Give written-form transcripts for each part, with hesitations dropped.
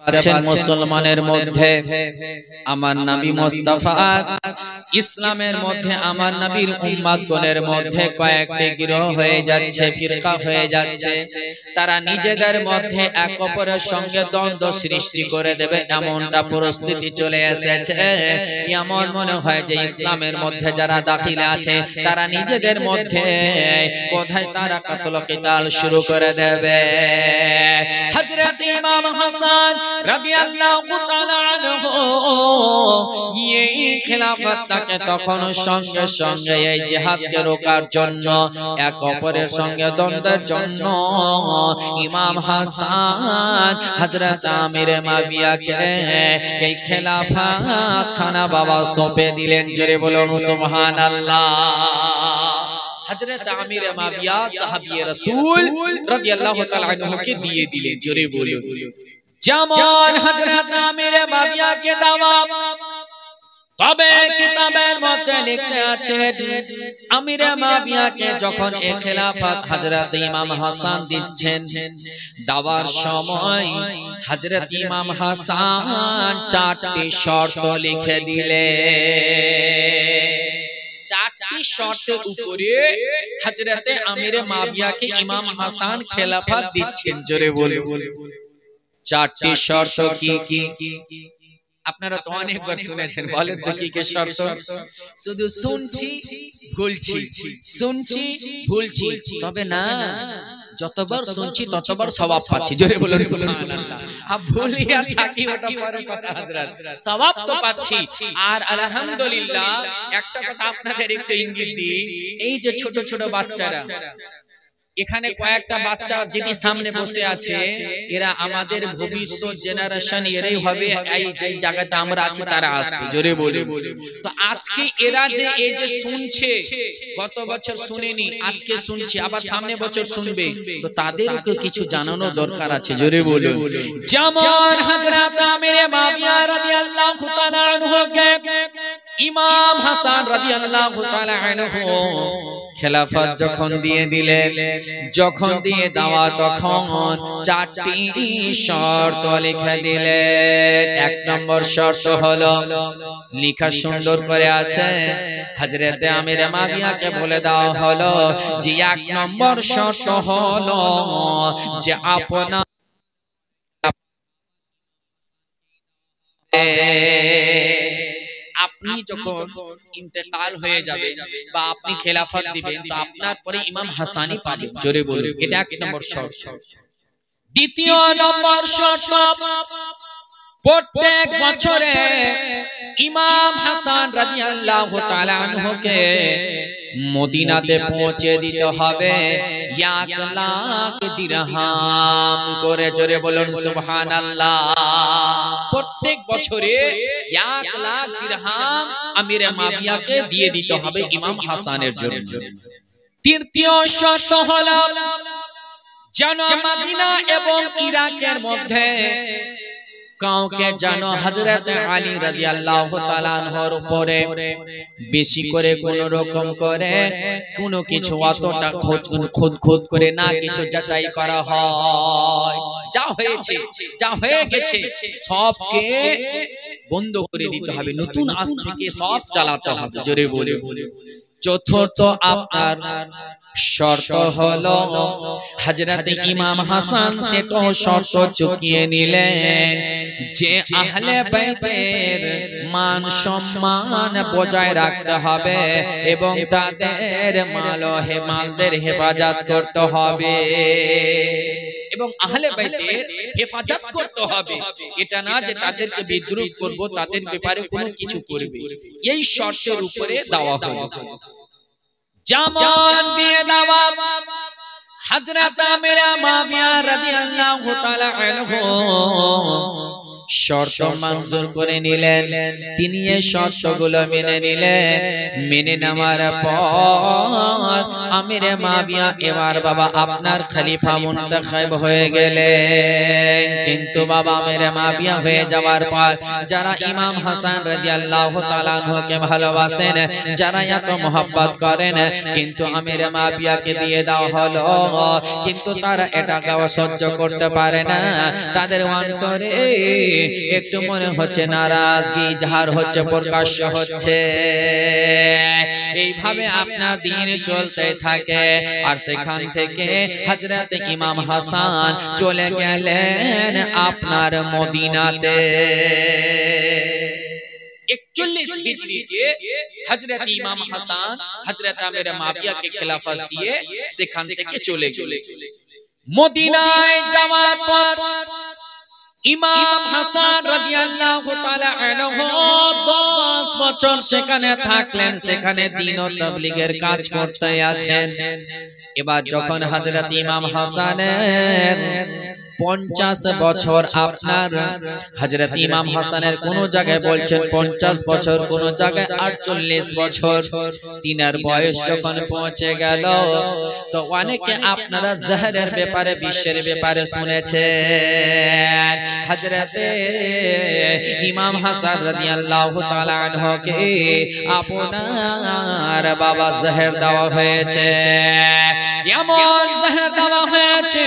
পাচ্ছেন মুসলমানের মধ্যে আমার নবী মুস্তাফা ইসলামের মধ্যে আমার নবীর উম্মতগণের মধ্যে কয়েকটি গিরোহ হয়ে যাচ্ছে, ফিরকা হয়ে যাচ্ছে। তারা নিজেদের মধ্যে এক অপরের সঙ্গে দ্বন্দ্ব সৃষ্টি করে দেবে এমনটা পরিস্থিতি চলে এসেছে। এমন মনে হয় যে ইসলামের মধ্যে যারা দাখিল আছে তারা নিজেদের মধ্যে বোধহয় তারা কাতল কিতাল শুরু করে দেবে। হযরত ইমাম হাসান রাদিয়াল্লাহু তাআলা আনহু এই খেলাফতটাকে তখন সঙ্গে সঙ্গে এই জিহাদকে রোকার জন্য, এক অপরের সঙ্গে দ্বন্দ্বের জন্য ইমাম হাসান হযরত আমির মাবিয়াকে এই খেলাফত খানা বাবা সঁপে দিলেন। জোরে বলুন সুবহানাল্লাহ। হযরত আমির মাবিয়া সাহাবী রাসূল রাদিয়াল্লাহু তাআলা আনহুকে দিয়ে দিলেন। জোরে বলুন। যেমন হযরত আমির মাবিয়াকে দেওয়া, তবে কিতাবের মধ্যে লিখতে আছে আমির মাবিয়াকে যখন এই খেলাফত হযরত ইমাম হাসান দিচ্ছেন, দেওয়ার সময় হযরত ইমাম হাসান চারটি শর্ত লিখে দিলেন। চারটি শর্তের উপরে হযরত আমির মাবিয়াকে ইমাম হাসান খেলাফত দিচ্ছেন। জোরে বলুন। চারটি শর্ত কি কি? আপনারা তো অনেকবার শুনেছেন, বলেন তো কি কি শর্ত? শুধু শুনছি ভুলছি, শুনছি ভুলছি, তবে না যতবার শুনছি ততবার সওয়াব পাচ্ছি। জোরে বলুন সুবহানাল্লাহ। আর ভুলি আর থাকি ওটা পরের কথা হযরত, সওয়াব তো পাচ্ছি। আর আলহামদুলিল্লাহ একটা কথা আপনাদের একটু ইঙ্গিত দিই, এই যে ছোট ছোট বাচ্চারা, এখানে কয়েকটা বাচ্চা যেটি সামনে বসে আছে, এরা আমাদের ভবিষ্যৎ জেনারেশন, এরাই হবে এই যে জায়গাতে আমরা আছি তারা আসবে। জোরে বলে। তো আজকে এরা যে এই যে শুনছে, গত বছর শুনেনি, আজকে শুনছে, আবার সামনে বছর শুনবে, তো তাদেরকে কিছু জানানো দরকার আছে। জোরে বলে। যেমন হযরত আমির মাবিয়া রাদিয়াল্লাহু তাআলা আনহুকে ইমাম হাসান রাদিয়াল্লাহু তাআলা আনহু খেলাফত যখন দিয়ে দিলেন, যখন দিয়ে দেওয়া তখন চারটি শর্ত লিখে দিলেন। এক নম্বর শর্ত হলো, লেখা সুন্দর করে আছে, হযরত আমির মাবিয়াকে বলে দেওয়া হলো যে এক নম্বর শর্ত হলো যে আপনা আপনি যখন ইন্তেকাল হয়ে যাবে বা আপনি খেলাফত দিবেন, তো আপনার পরে ইমাম হাসানই পাবেন। জোরে বলুন। এটা এক নম্বর শর্ত। দ্বিতীয় নম্বর শর্ত, প্রত্যেক বছরে ইমাম হাসান রাদিয়াল্লাহু তাআলা আনহুকে মদিনাতে পৌঁছে দিতে হবে 1,00,000 দিরহাম করে। জোরে বলুন সুবহানাল্লাহ। প্রত্যেক বছরে 1,00,000 দিরহাম আমির মাবিয়াকে দিয়ে দিতে হবে ইমাম হাসানের জন্য। তৃতীয় শর্ত হলো যেন মদিনা এবং ইরাকের মধ্যে কাউকে যেন হযরত আলী রাদিয়াল্লাহু তাআলা আনহুর উপরে বেশি করে কোন রকম করে কোনো কিছু অতটা খুদ করে না কিছু যাচাই করা হয়। যা হয়েছে, যা হয়ে গেছে সবকে বন্ধ করে দিতে হবে, নতুন আজ থেকে সব চালাতে হবে। জোরে বলে। চতুর্থ আপনার শর্ত হলো হযরত ইমাম হাসান সে তো শর্ত চুকিয়ে নিলেন যে আহলে বাইতের মান সম্মান বজায় রাখতে হবে এবং তাদের মালদের হেফাজত করতে হবে এবং আহলে বাইতের হেফাজত করতে হবে। এটা না যে তাদেরকে বিদ্রুপ করব, তাদের ব্যাপারে কোনো কিছু করবে। এই শর্তের উপরে দেওয়া হলো। যেমন দিয়ে দেওয়া হযরত আমির মাবিয়া রাদিয়াল্লাহু তাআলা আনহু শর্ত মঞ্জুর করে নিলেন। তিনি এই শর্তগুলো মেনে নিলেন। মেনে নেওয়ার পর আমিরে মাবিয়া এবার বাবা আপনার খলিফা মুনতাখিব হয়ে গেলেন। কিন্তু বাবা আমিরে মাবিয়া হয়ে যাওয়ার পর যারা ইমাম হাসান রাদিয়াল্লাহু তাআলা আনহুকে ভালোবাসেন, যারা এত মহব্বত করেন, কিন্তু আমিরে মাবিয়াকে দিয়ে দেওয়া হলো। কিন্তু তারা এটাকে সহ্য করতে পারে না। তাদের অন্তরে একটু মনে হচ্ছে নারাজগি ইজহার হচ্ছে, প্রকাশ্য হচ্ছে। এইভাবে আপনার দিন চলতে থাকে। আর সেখান থেকে হযরত ইমাম হাসান চলে গেলেন আপনার মদিনাতে। 41 হিজরিতে হযরত ইমাম হাসান হযরত আমির মাবিয়াকে খেলাফত দিয়ে সেখান থেকে চলে গেলেন। মদিনায় যাওয়ার পর ইমাম হাসান রাদিয়াল্লাহু তাআলা আনহু 10 বছর সেখানে থাকলেন। সেখানে দ্বীন ও তাবলীগের কাজ করতে আছেন। এবার যখন হযরত ইমাম হাসানের 50 বছর, আপনার হযরত ইমাম হাসানের কোন জায়গায় বলছেন 50 বছর, কোন জায়গায় 48 বছর, তিনার বয়স যখন পৌঁছে গেল, তো অনেকে আপনারা জহরের ব্যাপারে, বিশ্বের ব্যাপারে শুনেছেন। হযরতে ইমাম হাসান রাদিয়াল্লাহু তাআলা আনহুকে আপনার বাবা জহর দেওয়া হয়েছে। এমন জহর দেওয়া হয়েছে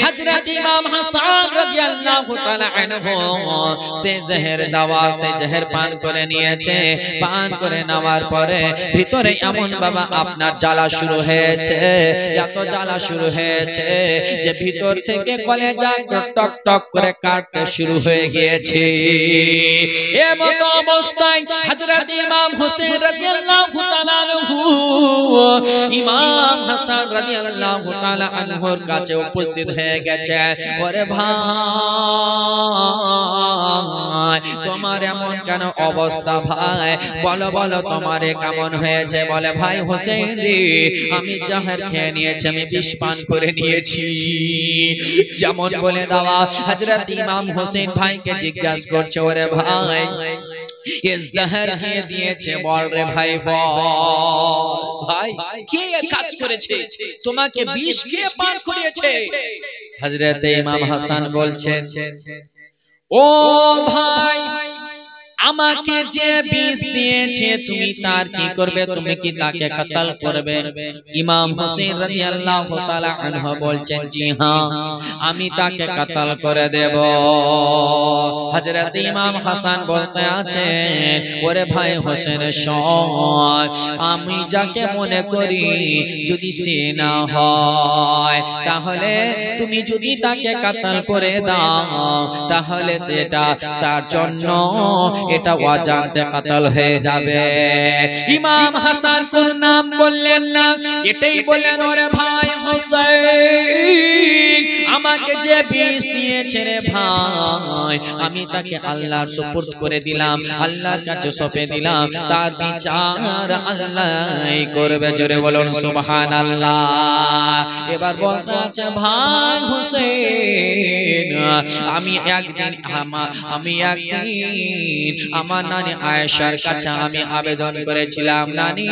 হযরত ইমাম হাসান রাদিয়াল্লাহু তাআলা আনহু সে জহর দেওয়া, সে জহর পান করে নিয়েছে। পান করে নেওয়ার পরে ভিতরে এমন বাবা আপনার জ্বালা শুরু হয়েছে, এত জ্বালা শুরু হয়েছে যে ভিতর থেকে কলেজা টক টক করে কাটতে শুরু হয়ে গিয়েছে। এমন অবস্থায় হযরত ইমাম হোসেন রাদিয়াল্লাহু তাআলা আনহু ইমাম হাসান রাদিয়াল্লাহু তাআলা আনহুর কাছে উপস্থিত হয়ে গেছে। ওরে ভাই, তোমার এমন কেন অবস্থা ভাই? বলো বলো তোমার কেমন হয়েছে? বলে ভাই হোসেন রে, আমি জহর খেয়ে নিয়েছি, আমি বিষ পান করে নিয়েছি। যেমন বলে দেওয়া হযরত ইমাম হোসেন ভাইকে জিজ্ঞাসা করছে, ওরে ভাই ये जहर কে দিয়েছে বল রে ভাই, বল ভাই কে কাজ করেছে? তোমাকে বিষ কে পান করিয়েছে? হযরত ইমাম হাসান বলছেন, ও ভাই আমাকে যে বিষ দিয়েছে তুমি তার কি করবে? তুমি কি তাকে কতল করবে? ইমাম হোসেন রাদিয়াল্লাহু তাআলা আনহু বলছেন, জি হ্যাঁ, আমি তাকে কতল করে দেব। হযরত ইমাম হাসান বলতে আছেন, ওরে ভাই হোসেন শোন, আমি যাকে মনে করি যদি সে না হয়, তাহলে তুমি যদি তাকে কতল করে দাও, তাহলে এটা তার জন্য এটা অজান্তে কতল হয়ে যাবে। ইমাম হাসান কোন নাম বললেন না, এটাই বললেন, ওরে ভাই হোসেন আমাকে যে বিষ দিয়েছে রে ভাই, আমি তাকে আল্লাহর সুপুর্দ করে দিলাম, আল্লাহর কাছে সঁপে দিলাম, তার বিচার আল্লাহই করবে। জোরে বলুন সুবহানাল্লাহ। এবার বলতে আছে, ভাই হোসেন আমি একদিন আমার নানি আয়েশার কাছে আমি আবেদন করেছিলাম, নানি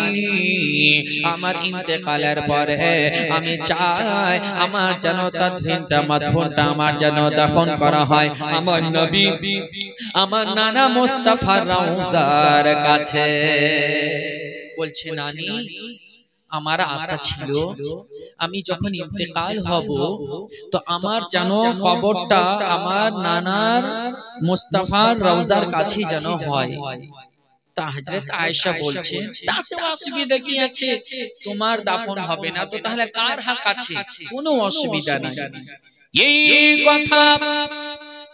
আমার ইন্তেকালের পরে আমি চাই আমার যেন তাদফিনটা মাদফুনটা আমার যেন দাফন করা হয় আমার নবী আমার নানা মুস্তাফার রওজার কাছে। বলছে, নানি আমার আশা ছিল আমি যখন ইন্তেকাল হব তো আমার যেন কবরটা আমার নানার মুস্তাফার রওজার কাছে যেন হয়। তা হযরত আয়েশা বলছে, তাতে অসুবিধা কি আছে? তোমার দাফন হবে না তো তাহলে কার হক আছে? কোনো অসুবিধা নাই। এই কথা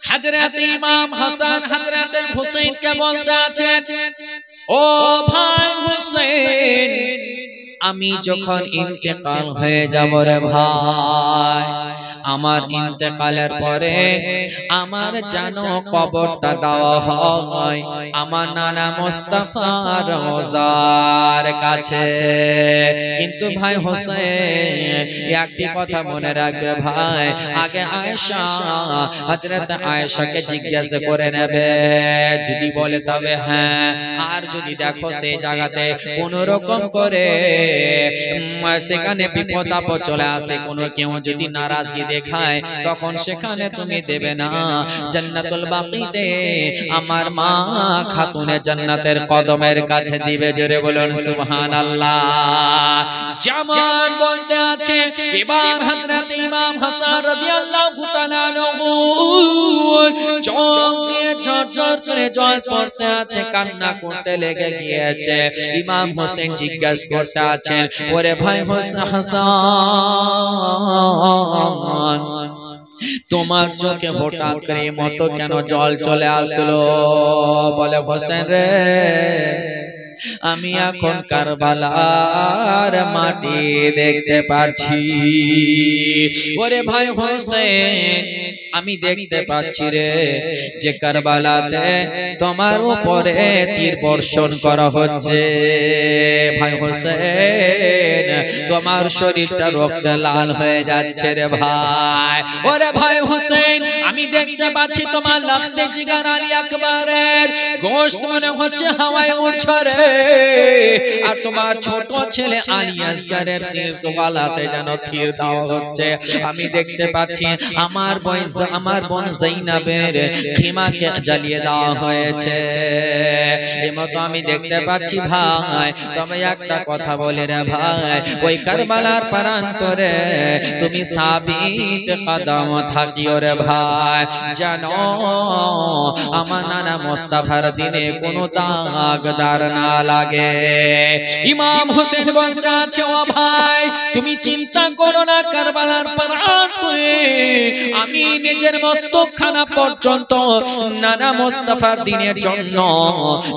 হযরত ইমাম হাসান হযরত হুসাইনকে বলতে আছে, ও ভাই হুসাইন আমি যখন ইন্তেকাল হয়ে যাব রে ভাই, আমার ইন্তেকালের পরে আমার জানো কবরটা দেওয়া হয় আমার নানা মুস্তাফা রওজার কাছে। কিন্তু ভাই হোসেন একটি কথা মনে রাখবে ভাই, আগে আয়েশা হযরত আয়েশাকে জিজ্ঞাসা করে নেবে, যদি বলে তবে হ্যাঁ, আর যদি দেখো সেই জায়গাতে কোন রকম করে সেখানে বিপদ আপদ চলে আসে, কোনো কেউ যদি নারাজগি দেখায়, তখন সেখানে তুমি দেবে না। জান্নাতুল বাকিতে আমার মা খাতুনে জান্নাতের কদমের কাছে দিবে। জোরে বলুন সুবহানাল্লাহ। যেমন বলতে আছে এবার হযরত ইমাম হাসান রাদিয়াল্লাহু তাআলা আনহু চোখ দিয়ে ঝরঝর করে জল পড়তে আছে, কান্না করতে লেগে গিয়েছে। ইমাম হোসেন জিজ্ঞাসা করতে আছেন, ওরে ভাই হাসান, তোমার চোখে হঠাৎ করে মতো কেন জল চলে আসলো? বলে হোসেন রে, আমি এখন কারবালার মাটি দেখতে পাচ্ছি। ওরে ভাই হোসেন, আমি দেখতে পাচ্ছি রে যে কারবালাতে তোমার উপরে তীর বর্ষণ করা হচ্ছে। ভাই হোসেন, তোমার শরীরটা রক্তে লাল হয়ে যাচ্ছে রে ভাই। ওরে ভাই হোসেন, আমি দেখতে পাচ্ছি তোমার লাখতে জিগার আলী আকবরের গোশত মনে হচ্ছে হাওয়ায় উড়ছে রে, আর তোমার ছোট ছেলে আলী আসগরের শির গলাতে যেন তীর দেওয়া হচ্ছে। আমি দেখতে পাচ্ছি আমার বোন যায়েনাবের খিমাকে জ্বালিয়ে দেওয়া হয়েছে। এমতো আমি দেখতে পাচ্ছি ভাই। তবে একটা কথা বলে রে ভাই, ওই কারবালার প্রান্তরে তুমি সাবিত কদম থাকিও রে ভাই, জানো আমার নানা মুস্তাফার দিনে কোনো দাগদার না লাগে। ইমাম হোসেন বলতে আছে, ও ভাই তুমি চিন্তা করো না, কারবালার প্রান্তরে আমি নিজের মস্তকখানা পর্যন্ত নানা মুস্তাফার দিনের জন্য,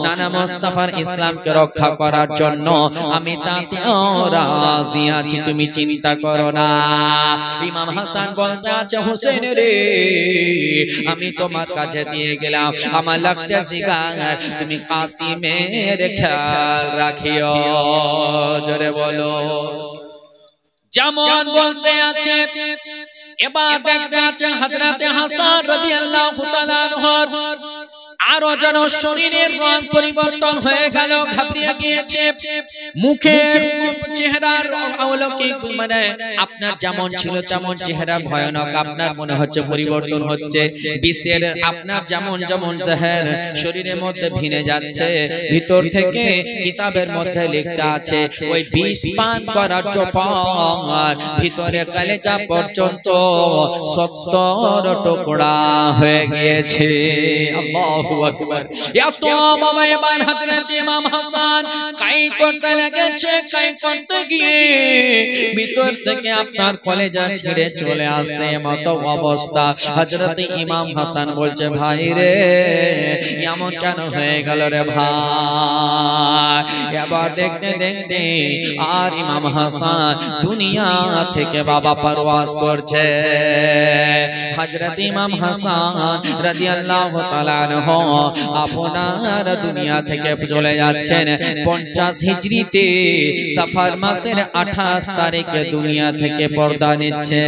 নানা মুস্তাফার ইসলামকে রক্ষা করার জন্য আমি তাতেও রাজি আছি, তুমি চিন্তা করো না। ইমাম হাসান বলতে আছে, হোসেন রে, আমি তোমার কাছে দিয়ে গেলাম আমার লাখটা জিগার, তুমি কাসিমের খেয়াল রাখিও। জোরে বলো। যেমন বলতে আছে এবার দেখতে আছে হযরত হাসান রাদিয়াল্লাহু তাআলা আনহু আরো যেন শরীরের রং পরিবর্তন হয়ে গেল, ঘাবড়িয়ে গিয়েছে। মুখের চেহারার অলৌকিক মানে আপনার যেমন ছিল তেমন চেহারা ভয়ানক, আপনার মনে হচ্ছে পরিবর্তন হচ্ছে। বিষের আপনার যেমন যেমন জহর শরীরের মধ্যে ভিনে যাচ্ছে, ভিতর থেকে কিতাবের মধ্যে লেখা আছে ওই বিষ পান করার চোপার ভিতরে কলেজা পর্যন্ত 70 টুকরা হয়ে গিয়েছে। আল্লাহু আকবার। এত বাবা এবার হযরত ইমাম হাসান কাই করতে লেগেছে, কাই করতে গিয়ে ভিতর থেকে আপনার কলেজা ছিঁড়ে চলে আসে মতো অবস্থা। হযরত ইমাম হাসান বলছে, ভাই রে এমন কেন হয়ে গেল রে ভাই? এবার দেখতে দেখতে আর ইমাম হাসান দুনিয়া থেকে বাবা পরওয়াজ করছে। হযরত ইমাম হাসান রাদিয়াল্লাহু তাআলা আনহু আপনার দুনিয়া থেকে চলে যাচ্ছেন 50 হিজরিতে সফর মাসের 28 তারিখে দুনিয়া থেকে পর্দা নিচ্ছে।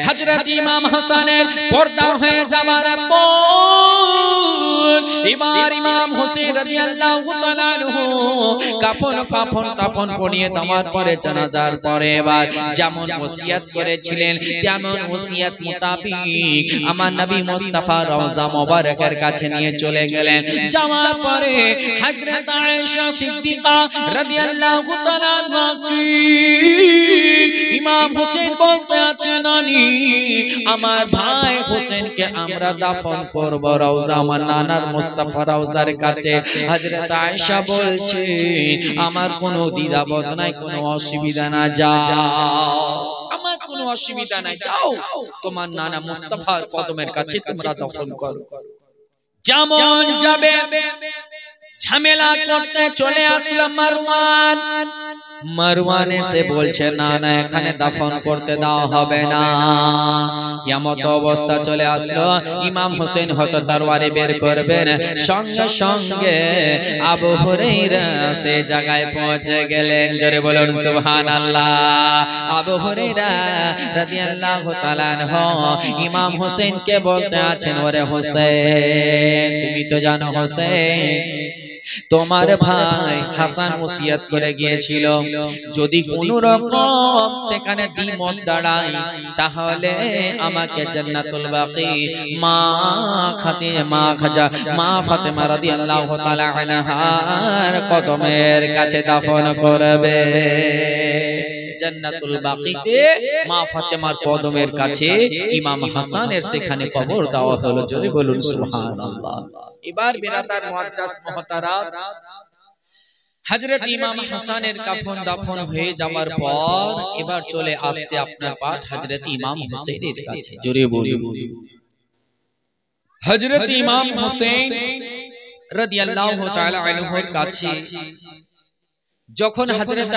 হযরত ইমাম হাসানের পর্দা হয়ে যাওয়ার পর এবার ইমাম হোসেন রাদিয়াল্লাহু তাআলা আনহু কাফন পরিয়ে দেওয়ার পরে জানাজার পরে এবার যেমন ওসিয়ত করেছিলেন তেমন ওসিয়ত মোতাবেক আমার নবী মুস্তাফা রওজা মোবারকের কাছে নিয়ে চলে গেলেন। যাওয়ার পরে হযরত আয়েশা সিদ্দিকা রাদিয়াল্লাহু তাআলা আনহা ইমাম হোসেন বলতে আছে, নানি আমার ভাই হোসেনকে আমরা দাফন করব রওজা আমার নানার মুস্তাফা রওজার কাছে। হযরত আয়েশা বলছে, আমার কোনো দ্বিধাবোধ নাই, কোনো অসুবিধা না, যাও, আমার কোনো অসুবিধা নাই, যাও তোমার নানা মুস্তাফার কদমের কাছে তোমরা দাফন করো। যেমন যাবে ঝামেলা করতে চলে আসলো মারওয়ান। মারওয়ান এসে বলছে না না এখানে দাফন করতে দেওয়া হবে না। এমত অবস্থা চলে আসলো, ইমাম হোসেন হয়তো তরবারি বের করবেন, সঙ্গে সঙ্গে আবু হুরায়রা সে জায়গায় পৌঁছে গেলেন। জোরে বলুন সুবহানাল্লাহ। আবু হুরায়রা রাদিয়াল্লাহু তাআলা আনহু ইমাম হোসেনকে বলতে আছেন, ওরে হোসেন তুমি তো জানো হোসেন তোমার ভাই হাসান ওসিয়ত করে গিয়েছিল যদি কোনো রকম সেখানে দ্বিমত দাঁড়ায় তাহলে আমাকে জান্নাতুল বাকি মা ফাতেমা রাদিয়াল্লাহু তাআলা আনহার কদমের কাছে দাফন করবে। জান্নাতুল বাকিতে মা ফাতেমার কদমের কাছে ইমাম হাসানের সেখানে কবর দেওয়া হলো। জোরে বলুন সুবহানাল্লাহ। এবার বিরাদার মুআজ্জাজ মুহতারাম, হযরত ইমাম হাসানের কাফন দাফন হয়ে যাওয়ার পর এবার চলে আসছে আপনার পাঠ হযরত ইমাম হোসেনের কাছে। জোরে বলুন। হযরত ইমাম হোসেন রাদিয়াল্লাহু তাআলা আনহুর কাছে যখন হযরত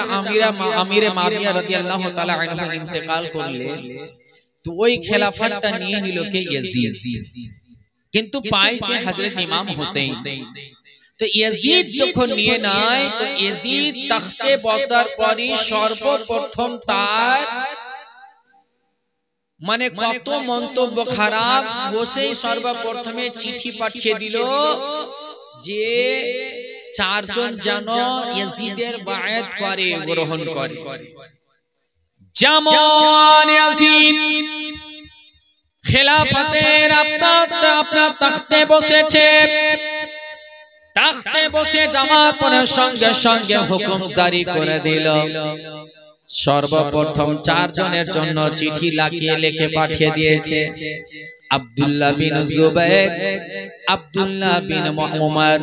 আমিরে মাবিয়া রাদিয়াল্লাহু তাআলা আনহু ইন্তেকাল করলেন তো ওই খেলাফতটা নিয়ে নিল কে? ইয়াজিদ। কিন্তু পায় কে? হযরত ইমাম হোসেন। তো ইয়াজিদ যখন নিয়ে নেয় তো ইয়াজিদ তখতে বসার পরই সর্বপ্রথম তার মানে কত মন্তব্য খারাপ, বসেই সর্বপ্রথমে চিঠি পাঠিয়ে দিল যে চারজন যেন ইয়াজিদের বায়াত করে, গ্রহণ করে। যেমন ইয়াজিদ খেলাফতের আপনার তখতে বসেছে, তখতে বসে যাওয়ার পরে সঙ্গে সঙ্গে হুকুম জারি করে দিল সর্বপ্রথম চারজনের জন্য চিঠি লিখে পাঠিয়ে দিয়েছে। আব্দুল্লাহ বিন জুবাইর, আব্দুল্লাহ বিন উমর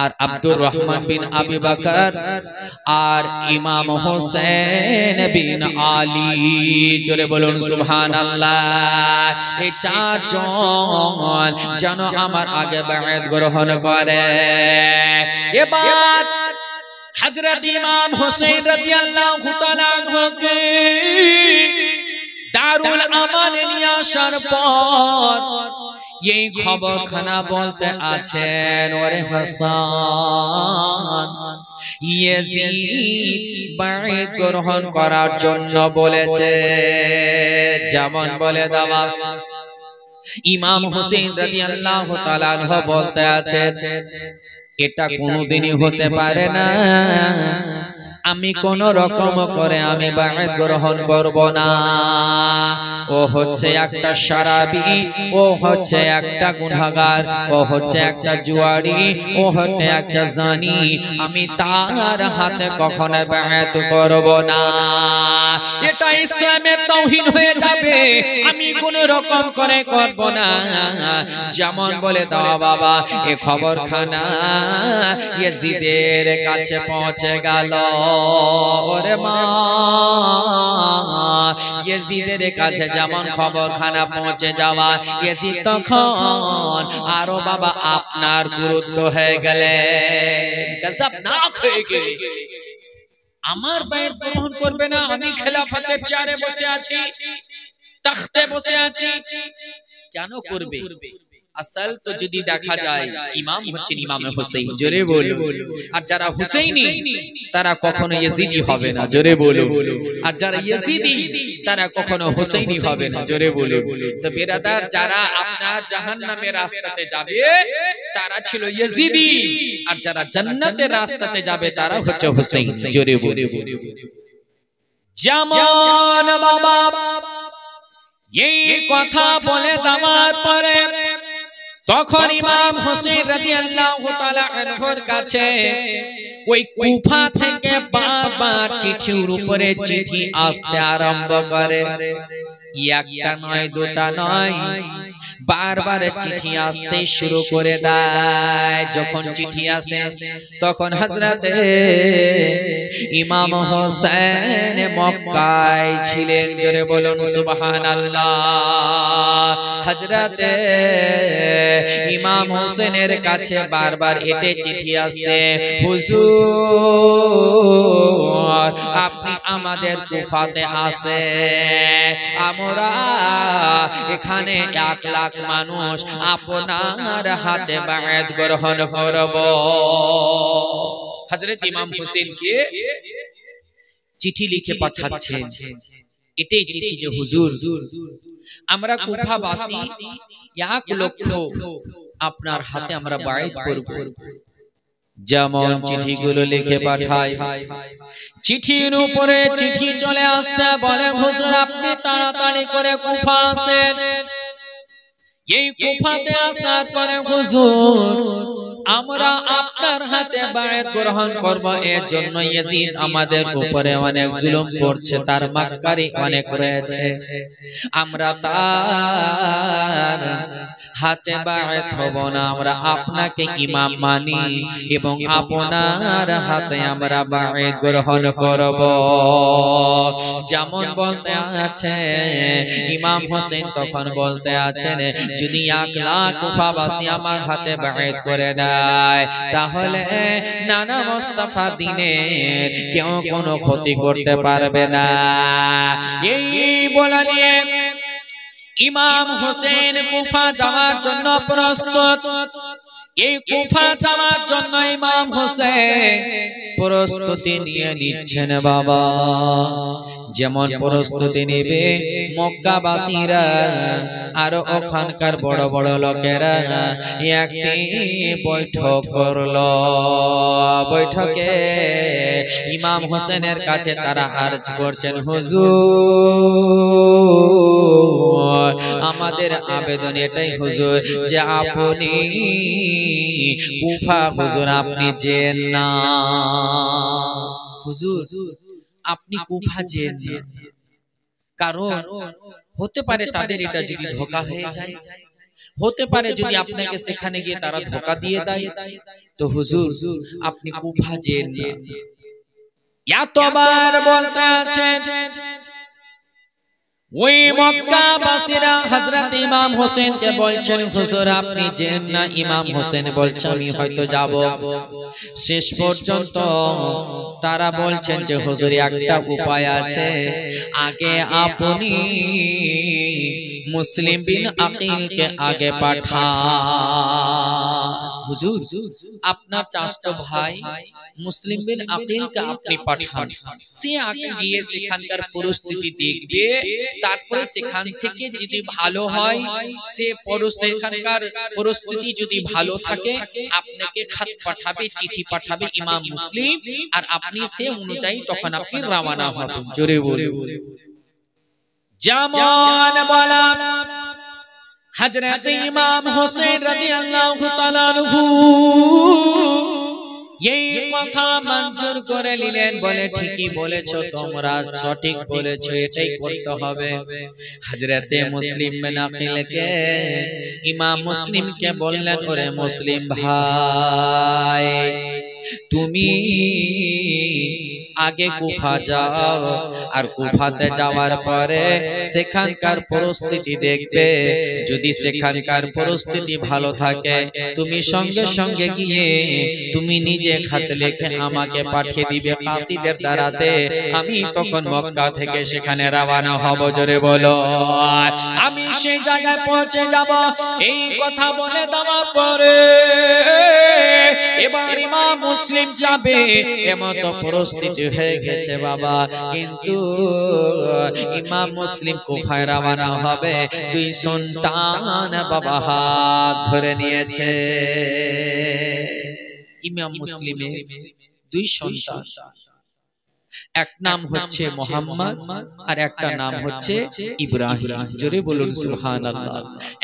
আর আব্দুর রহমান বিন আবু বকর আর ইমাম হোসেন বিন আলী। জোরে বলুন সুবহানাল্লাহ। এই চারজন যেন আমার আগে বায়াত গ্রহণ করে। এবার হযরত ইমাম হোসেন রাদিয়াল্লাহু তাআলা আনহুকে দারুল আমানে নিয়ে আসার পর এই খবরখানা বলতে আছেন, ওরে হাসান ইয়াজিদ বায়াত গ্রহণ করার জন্য বলেছে। যেমন বলে দেওয়া ইমাম হোসেন রাদিয়াল্লাহু তাআলা আনহু বলতে আছেন, এটা কোনোদিনই হতে পারে না, আমি কোন রকম করে আমি বায়াত গ্রহণ করব না। ও হচ্ছে একটা শারাবি, ও হচ্ছে একটা গুনাহগার, ও হচ্ছে একটা জুয়ারি, ও হচ্ছে একটা জানি, আমি তার হাতে কখনো বায়াত করব না। এটা ইসলামের তাওহীদ হয়ে যাবে, আমি কোন রকম করে করব না। যেমন বলে দাও বাবা এই খবরখানা ইয়াজিদের কাছে পৌঁছে গেল। ওরে মা, ইয়াজিদের কাছে যেমন খবরখানা পৌঁছে যাওয়া, ইয়াজিদ তখন আরো বাবা আপনার গুরুত্ব হয়ে গেলেন, গজবনাক হয়ে গেলেন। আমার বায়াত গ্রহণ করবে না, আমি খেলাফতের চেয়ারে বসে আছি, তখতে বসে আছি, কেন করবে? আসল তো যদি দেখা যায় ইমাম হচ্ছেন ইমাম হোসেন। জোরে বলো। আর যারা হুসাইনি তারা কখনো ইয়াজিদি হবে না। জোরে বলো। আর যারা ইয়াজিদি তারা কখনো হুসাইনি হবে না। জোরে বলো। তো বিরাদার, যারা আপনার জাহান্নামের রাস্তাতে যাবে তারা ছিল ইয়াজিদি, আর যারা জান্নাতের রাস্তাতে যাবে তারা হচ্ছে হুসাইন। জোরে বলো। যেমন বাবা এই কথা বলে দেওয়ার পরে তখন ইমাম হোসেন রাদিয়াল্লাহু তাআলা আনহুর কাছে ওই কুফা থেকে বারবার চিঠির উপরে চিঠি আসতে আরম্ভ করে। একটা নয়, দুটা নয়, বারবার চিঠি আসতে শুরু করে দেয়। যখন চিঠি আসে তখন হযরতে ইমাম হোসেন মক্কায় ছিলেন। জোরে বলুন সুবহানাল্লাহ। হযরতে ইমাম হোসেনের কাছে বারবার এটে চিঠি আসছে, হুজুর আপনি আমাদের কুফাতে আসেন, আমরা এখানে 1 লাখ মানুষ আপনার হাতে বায়াত গ্রহণ করব। হযরত ইমাম হোসেনকে চিঠি লিখে পাঠাচ্ছেন। এটাই চিঠি যে হুজুর আমরা কুফাবাসী 1 লক্ষ আপনার হাতে আমরা বায়াত করব। যেমন চিঠিগুলো লিখে পাঠায়, চিঠির উপরে চিঠি চলে আসছে, বলে হুজুর আপনি তাড়াতাড়ি করে কুফা আসেন। এই কুফাতে আসার পরে হুজুর আমরা আপনার হাতে বায়াত গ্রহণ করব। এর জন্য ইয়াজিদ আমাদের উপরে অনেক জুলুম করছে, তার মাক্কারি অনেক রয়েছে, আমরা তার হাতে বায়াত হব না, আমরা আপনাকে ইমাম মানি এবং আপনার হাতে আমরা বায়াত গ্রহণ করব। যেমন বলতে আছে ইমাম হোসেন তখন বলতে আছেন, যদি 1 লাখ কুফাবাসী আমার হাতে বায়াত করে দেয় তাহলে নানা মুস্তাফা দিনের কেউ কোনো ক্ষতি করতে পারবে না। এই বলা নিয়ে ইমাম হোসেন কুফা যাওয়ার জন্য প্রস্তুত। এই কুফা যাওয়ার জন্য ইমাম হোসেন প্রস্তুতি নিয়ে নিচ্ছেন বাবা। যেমন প্রস্তুতি নেবে মক্কাবাসীরা আর ওখানকার বড় বড় লোকেরা একটি বৈঠক করলো। বৈঠকে ইমাম হোসেনের কাছে তারা আরজ করছেন, হুজুর আমাদের আবেদন এটাই হুজুর যে আপনি কুফা হুজুর আপনি যেন না, হুজুর আপনি কুফা যেন না, কারণ হতে পারে তাদের এটা যদি ধোঁকা হয়ে যায়, হতে পারে যদি আপনাকে সেখানে গিয়ে তারা ধোঁকা দিয়ে দেয়, তো হুজুর আপনি কুফা যেন না। এতবার বলতে আছেন ওই মক্কাবাসীরা হযরত ইমাম হোসেনকে বলছেন, হুজুর আপনি যেন না। ইমাম হোসেন বলছে আমি হয়তো যাব। শেষ পর্যন্ত তারা বলছেন যে হুজুর একটা উপায় আছে, আগে আপনি মুসলিম বিন আকিলকে আগে পাঠান। হুজুর আপনার চাচতো ভাই মুসলিম বিন আকিলকে আপনি পাঠান, সে আগে গিয়ে সেখানকার পরিস্থিতি দেখবে, তারপরে সেখান থেকে যদি ভালো হয়, সে সেখানকার পরিস্থিতি যদি ভালো থাকে আপনাকে খাত পাঠাবে, চিঠি পাঠাবে ইমাম মুসলিম, আর আপনি সে অনুযায়ী তখন আপনি রওনা হবেন। জোরে বলে যেমন বলা হযরত ইমাম হোসেন রাদিয়াল্লাহু তাআলা আনহু এই কথা মঞ্জুর করে নিলেন, বলে ঠিকই বলেছো তোমরা, সঠিক বলেছো, এটাই করতে হবে। হযরতে মুসলিম বিন আকিলকে ইমাম মুসলিমকে বললেন, ওরে মুসলিম ভাই তুমি আগে কুফা যাও, আর কুফাতে যাওয়ার পরে সেখানকার পরিস্থিতি দেখবে, যদি সেখানকার পরিস্থিতি ভালো থাকে তুমি সঙ্গে সঙ্গে গিয়ে তুমি নিজে খাত লিখে আমাকে পাঠিয়ে দিবে কাসিদের দ্বারাতে, আমি তখন মক্কা থেকে সেখানে রওনা হব। জোরে বলো আমি সেই জায়গায় পৌঁছে যাব। এই কথা বলে দেওয়ার পরে এবার ইমাম মুসলিম যাবে, এমতো পরিস্থিতি হয়ে গেছে বাবা। কিন্তু ইমাম মুসলিম কুফায় রওনা হবে, 2 সন্তান বাবা হাত ধরে নিয়েছে। ইমাম মুসলিমের 2 সন্তান, এক নাম হচ্ছে মুহাম্মদ আর একটা নাম হচ্ছে ইব্রাহিম। জোরে বলুন সুবহানাল্লাহ।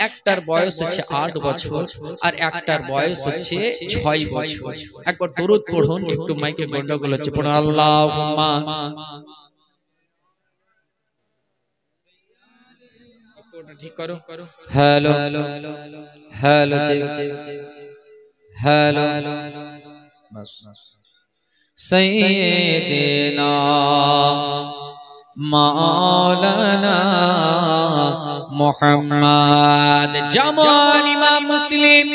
একটার বয়স হচ্ছে 8 বছর আর একটার বয়স হচ্ছে 6 বছর। একবার দরুদ পড়ুন, একটু মাইকে গন্ডগোল হচ্ছে, পড়ুন আল্লাহুম্মা ঠিক করো। হ্যালো হ্যালো হ্যালো বাস সাইয়্যিদিনা মাওলানা মুহাম্মদ। যেমন ইমাম মুসলিম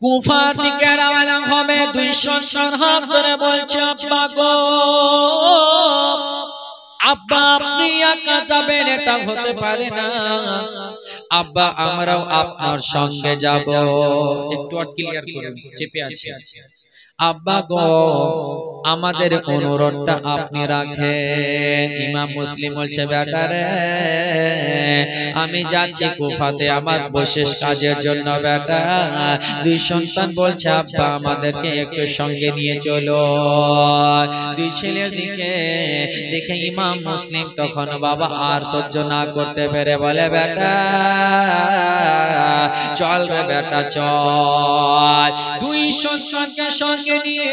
কুফা থেকে রওনা হবে, দুই সন্তান হাত ধরে বলছে আব্বা গো, আব্বা আপনি একা যাবেন এটা হতে পারে না, আব্বা আমরাও আপনার সঙ্গে যাব। একটু ক্লিয়ার করুন, চেপে আছে। আব্বা গো আমাদের অনুরোধটা আপনি রাখেন। ইমাম মুসলিম বলছে বেটা রে আমি যাচ্ছি কুফাতে আমার বিশেষ কাজের জন্য বেটা। দুই সন্তান বলছে আব্বা আমাদেরকে একটু সঙ্গে নিয়ে চলো। দুই ছেলের দিকে দেখে ইমাম মুসলিম তখন বাবা আর সহ্য না করতে পেরে বলে বেটা চল রে বেটা চল। দুই সন্তানকে সঙ্গে নিয়ে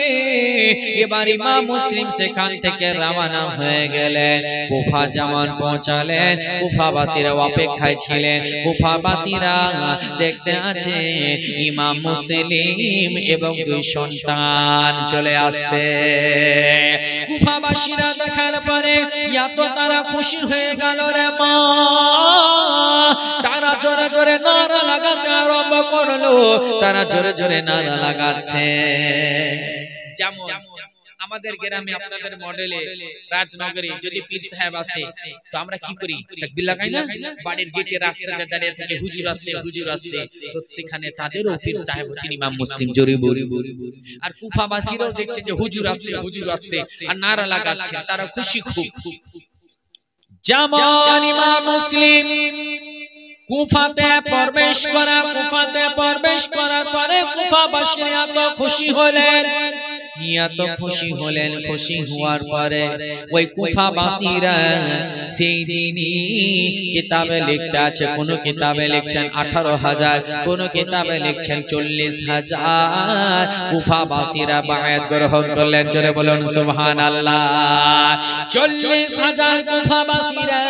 এবার ইমাম মুসলিম সেখান থেকে রওনা হয়ে গেলেন। কুফা যেমন পৌঁছালেন কুফাবাসীরা অপেক্ষায় ছিলেন। কুফাবাসীরা দেখতে আছে ইমাম মুসলিম এবং দুই সন্তান চলে আসছে। কুফাবাসীরা দেখার পরে এত তারা খুশি হয়ে গেল রে মা, তারা জোরে জোরে নারা লাগাতে আরম্ভ করলো। তারা জোরে জোরে নারা লাগাচ্ছে। যেমন আমাদের গ্রামে আপনাদের মডেলে রাজনগরে যদি পীর সাহেব আসে তো আমরা কি করি, তাকবীর লাগাই না? বাড়ির গেটে রাস্তাতে দাঁড়িয়ে থেকে হুজুর আসছে হুজুর আসছে, তো সেখানে তাদেরও পীর সাহেব হচ্ছেন ইমাম মুসলিম জোরে বলি। আর কুফাবাসীরাও দেখছে যে হুজুর আসছে আর নারা লাগাচ্ছে, তারা খুশি খুব। যেমন ইমাম মুসলিম কুফাতে প্রবেশ করার পরে কুফাবাসীরা এত খুশি হলেন, খুশি হওয়ার পরে ওই কুফাবাসীরা সেই দিনই কিতাবে লিখতে আছে, কোন কিতাবে লিখছেন 18,000, কোন কিতাবে লিখছেন 40,000 কুফাবাসীরা বায়াত গ্রহণ করলেন। জোরে বলুন সুবহানাল্লাহ। 40,000 কুফাবাসীরা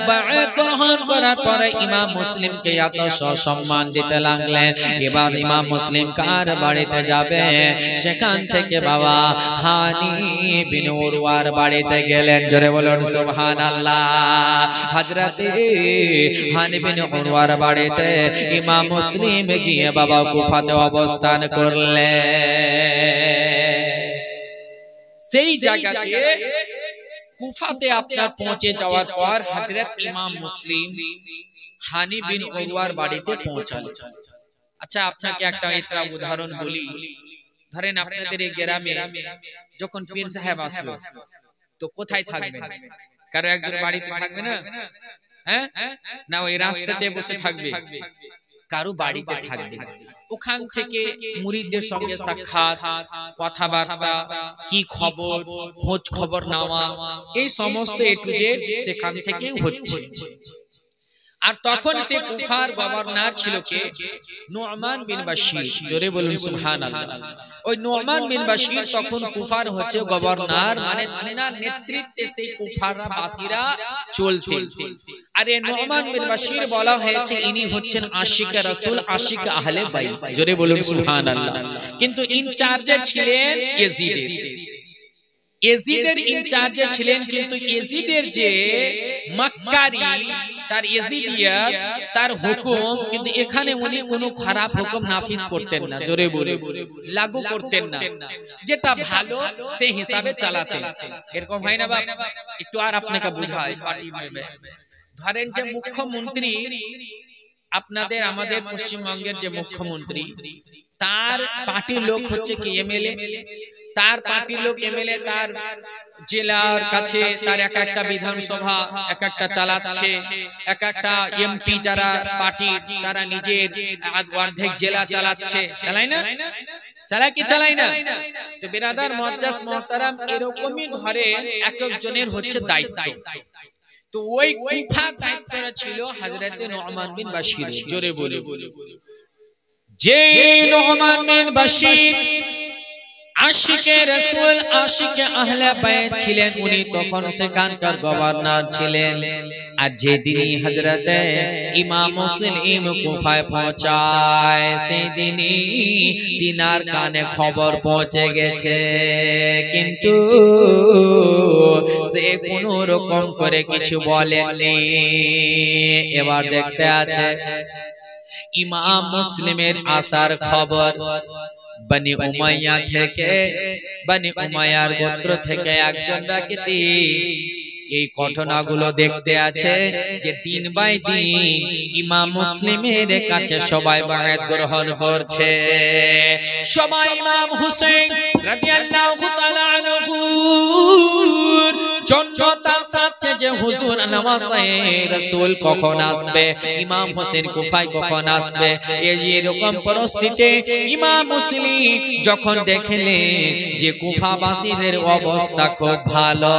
বায়াত গ্রহণ করার পরে ইমাম মুসলিমকে এত সম্মান দিতে লাগলেন। এবার ইমাম মুসলিম কার বাড়িতে যাবে, সেখান থেকে বাবা হানি বিন উরওয়ার বাড়িতে গেলেন। জোরে বলুন সুবহানাল্লাহ। হযরতে হানি বিন উরওয়ার বাড়িতে ইমাম মুসলিম গিয়ে বাবা কুফাতে অবস্থান করলেন। সেই জায়গাতে কুফাতে আপনার পৌঁছে যাওয়ার পর হযরত ইমাম মুসলিম হানি বিন উরওয়ার বাড়িতে পৌঁছালেন। আচ্ছা আপনাকে একটা উদাহরণ বলি। ধরেন আপনাদের এই গ্রামে যখন পীর সাহেব আসলো তো কোথায় থাকবেন? কারো একজন বাড়িতে থাকবে না, হ্যাঁ না ওই রাস্তাতে বসে থাকবে, কারো বাড়িতে থাকবে। ওখান থেকে মুরিদদের সঙ্গে সাক্ষাৎ, কথাবার্তা, কি খবর, খোঁজ খবর নেওয়া, এই সমস্ত এ টু জেড সেখান থেকে হচ্ছে। আর তখন সে কুফার গভর্নর ছিল কে? নু'মান বিন বাশির। জোরে বলুন সুবহানাল্লাহ। ওই নু'মান বিন বাশির তখন কুফার হচ্ছে গভর্নর, মানে তিনার নেতৃত্বে সেই কুফাররা বাসীরা চলতেন। আর এই নু'মান বিন বাশির বলা হয়েছে ইনি হচ্ছেন আশিক রাসূল, আশিক আহলে বাইত। জোরে বলুন সুবহানাল্লাহ। কিন্তু ইনচার্জে ছিলেন ইয়াজিদের ইনচার্জে ছিলেন, কিন্তু ইয়াজিদের যে মাক্কারি তার ইয়াজিদিয়াত তার হুকুম, কিন্তু এখানে উনি কোনো খারাপ হুকুম নাফিজ করতেন না। জোরে বলে লাগু করতেন না, যেটা ভালো সেই হিসাবে চালাতেন। এরকম হয় না বাপ? একটু আর আপনাকে বুঝাই পার্টি মেবে। ধরেন যে মুখ্যমন্ত্রী আপনাদের আমাদের পশ্চিমবঙ্গের যে মুখ্যমন্ত্রী, তার পার্টির লোক হচ্ছে কি এমএলএ, তার পার্টির লোক এমএলএ তার জেলার কাছে তার এক একটা বিধানসভা এক একটা চালাচ্ছে, এক একটা এমপি যারা পার্টি তারা নিজের অর্ধেক জেলা চালাচ্ছে, চালায় না? চালায় কি চালায় না? তো বিরাদার মুআজ্জাজ মুহতারাম এরকমই ধরে এক একজনের হচ্ছে দায়িত্ব। তো ওই কুফার দায়িত্বটা ছিল হযরতে নু'মান বিন বাশির। জোরে বলে যে নু'মান বিন বাশির আশিকে রাসূল আশিকে আহলে বাইত ছিলেন, উনি তখন সেখানকার গভর্নর ছিলেন। আর যেদিনই হযরতে ইমাম মুসলিম কুফায় পৌঁছায় সেদিনই তিনার কানে খবর পৌঁছে গেছে, কিন্তু সে কোনো রকম করে কিছু বলেনি। এবার দেখতে আছে ইমাম মুসলিমের আসার খবর বনি উমাইয়া থেকে, বনি উমাইয়ার গোত্র থেকে একজন ব্যক্তি এই ঘটনাগুলো দেখতে আছে যে দিন বাই দিন ইমাম মুসলিমের কাছে সবাই বায়াত গ্রহণ করছে। সবাই ইমাম হুসাইন রাদিয়াল্লাহু তাআলা আনহু জন্নতার সাথে যে হুজুর নওয়াজে রাসূল কখন আসবে, ইমাম হোসেন কুফায় কখন আসবে, এরকম পরিস্থিতিতে ইমাম মুসলিম যখন দেখলেন যে কুফাবাসীদের অবস্থা খুব ভালো,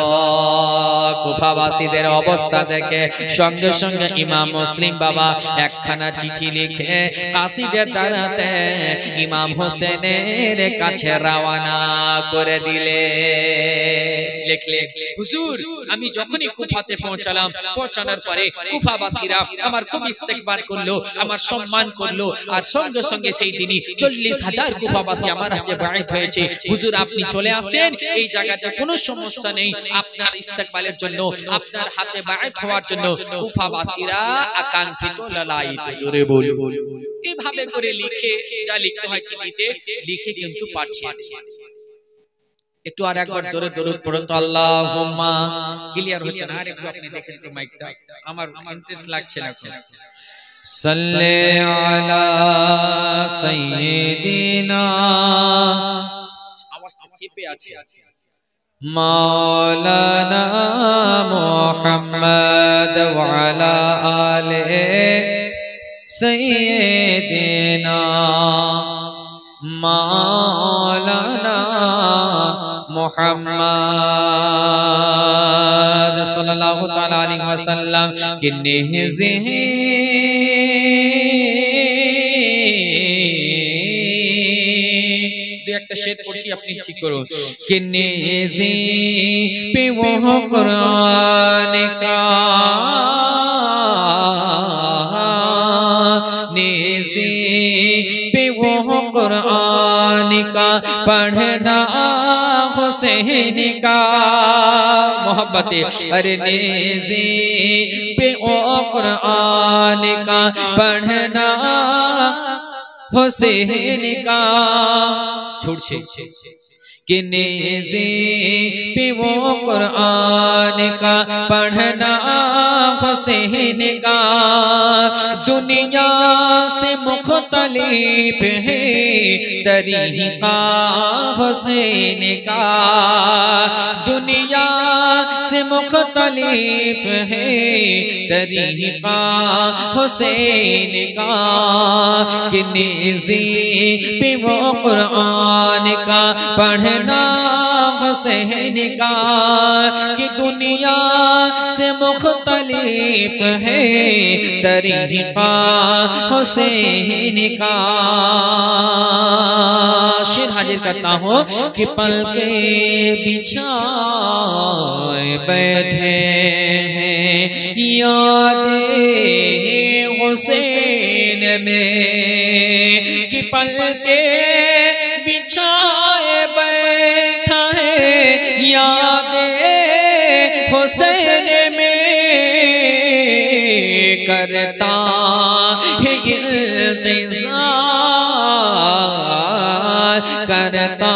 কুফাবাসীদের অবস্থা দেখে সঙ্গে সঙ্গে ইমাম মুসলিম বাবা একখানা চিঠি লিখে কাসিদের দ্বারাতে ইমাম হোসেনের কাছে রওনা করে দিলে। লিখলেন, হুজুর আমি যখনই কুফাতে পৌঁছালাম, পৌঁছানোর পরে কুফাবাসীরা আমার খুব ইস্তেকবার করলো, আমার সম্মান করলো, আর সঙ্গে সঙ্গে সেই দিনই 40,000 কুফাবাসী আমার হাতে বায়াত হয়েছে। হুজুর আপনি চলে আসেন, এই জায়গাতে কোনো সমস্যা নেই, আপনার ইস্তেকবালের জন্য, আপনার হাতে বায়াত হওয়ার জন্য কুফাবাসীরা আকাঙ্ক্ষিত লালায়িত। জোরে বল। এইভাবে করে লিখে, যা লিখতে হয় চিঠিতে লিখে কিন্তু পাঠিয়ে দেন। একটু আর একবার জোরে দরুদ পড়ুন তো, আল্লাহুম্মা। ক্লিয়ার হচ্ছে না? আর একটু আপনি দেখেন তো মাইকটা, আমার ইন্টারেস্ট লাগছে না। সাল্লি আলা সাইয়্যিদিনা, আওয়াজটা চেপে আছে, মাওলানা মুহাম্মদ ওয়া আলা আলিহি সাইয়্যিদিনা মাওলানা মুহাম্মদ সাল্লাল্লাহু তাআলা আলাইহি ওয়াসাল্লাম কি নেহজে একটা শের পড়ছি, আপনি ঠিক করুন। कि नेज़े पे वो कुरान का, नेज़े पे वो कुरान का पढ़ना हुसैन का मोहब्बत, अरे नेज़े पे वो कुरान का पढ़ना हुसैन का। छुड़छे कि नेज़े पे वो कुरान का पढ़ना हुसैन का, दुनिया से मुख्तलिफ है तरीक़ा हुसैन का, दुनिया से मुख्तलिफ है तरीक़ा हुसैन का। कि नेज़े पे वो कुरान का पढ़ना हुसैन का, कि दुनिया से मुख्तलिफ है तरीक़ा हुसैन का। शेर हाजिर करता हूँ कि पल के बिछाए बैठे हैं यादें हुसैन में, कि पल के बिछाए बैठा है यादें हुसैन में, करता है इंतज़ार, करता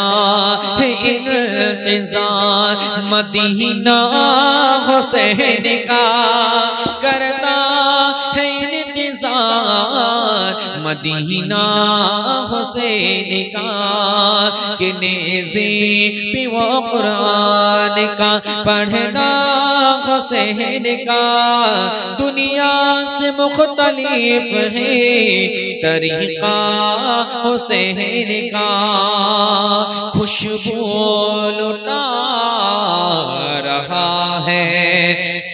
है इंतज़ार मदीना हुसैन का, करता है इंतज़ार मदीना हुसैन का। कि नेज़े पे वो कुरान का पढ़ना हुसैन का, दुनिया से मुख्तलिफ है तरीक़ा हुसैन का। खुशबू लुटा रहा है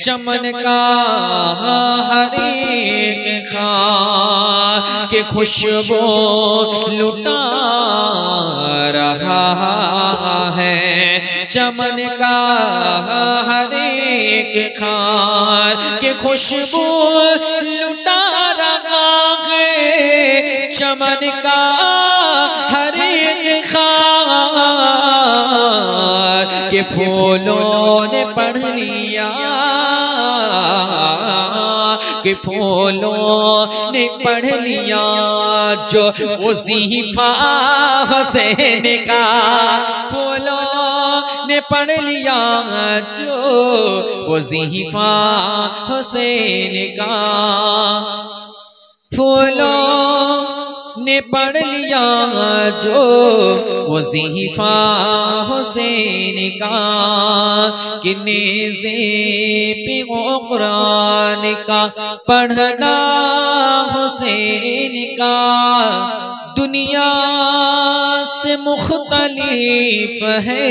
चमन का हर एक खां के खुशबू लुटा रहा है। चमन का हर एक खां के खुशबू लुटा रहा है। चमन का हर एक खां के फूलों ने पढ़ लिया, के फूलों ने पढ़ लिया जो वजीफा हुसैन का। फूलों ने पढ़ लिया जो वजीफा हुसैन का। फूलों ने पढ़ लिया जो वजीफा हुसैन का। कि नेज़े पे कुरान का पढ़ना हुसैन का। दुनिया से मुख्तलिफ है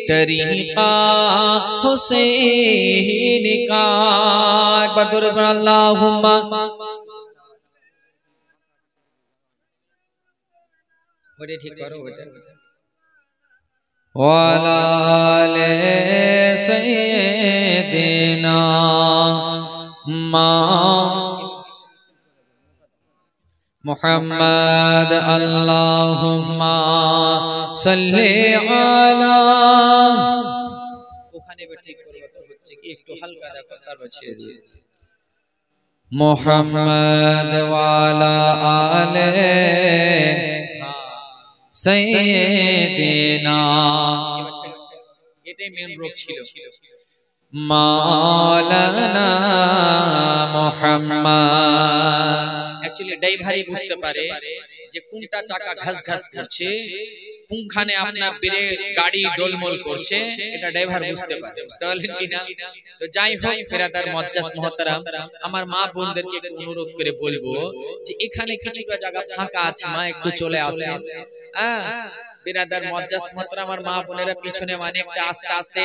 तरीका हुसैन का। एक बार दुरूद पढ़ो अल्लाहुम्मा। बेटे ठीक करो बेटे। वाले सैयदना मुहम्मद अल्लाहुम्मा सल्ली अला। ওখানে বেটে ঠিক করব তো হচ্ছে কি একটু হালকা দেখো তারপর ছেড়ে দিই। মুহাম্মদ ওয়ালা আলে सैयदना। এটাই মেন রোগ ছিল। মাওলানা মুহাম্মদ। অ্যাকচুয়ালি ড্রাইভারই বুঝতে পারে যে কোনটা চাকা ঘাস ঘাস করছে, কোনখানে আপনার ব্রেক গাড়ি ডোলমোল করছে, এটা ড্রাইভার বুঝতে পারে। বুঝতে পারলেন কিনা? তো যাই হোক বিরাদার মুআজ্জাজ মুহতারাম, আমার মা বোনদেরকে একটু অনুরোধ করে বলবো যে এখানে কিছুটা জায়গা ফাঁকা আছে, মা একটু চলে আসেন। বিরাদার মুআজ্জাজ মুহতারাম, আমার মা বোনেরা পিছনে মানে একটা আস্তে আস্তে